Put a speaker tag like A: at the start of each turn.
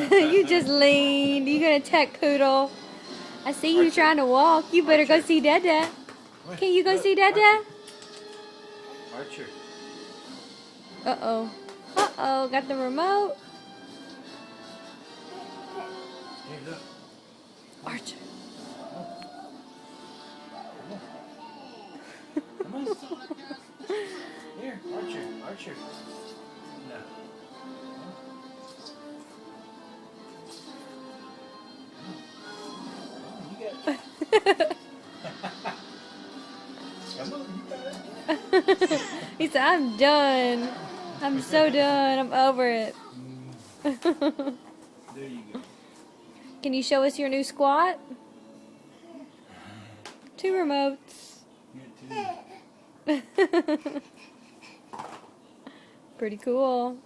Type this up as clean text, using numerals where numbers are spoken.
A: You just leaned. You gonna tech poodle. I see you trying to walk. You better go see Dada. Can you go see Dada?
B: Archer.
A: Uh-oh. Uh-oh. Got the remote.
B: Hey, look.
A: Archer.
B: Come on. Here, Archer. Archer. No. You got it. Come on, you got it.
A: He said, I'm done. I'm so done. I'm over it.
B: There you go.
A: Can you show us your new squat? 2 remotes.
B: Here, too.
A: Pretty cool.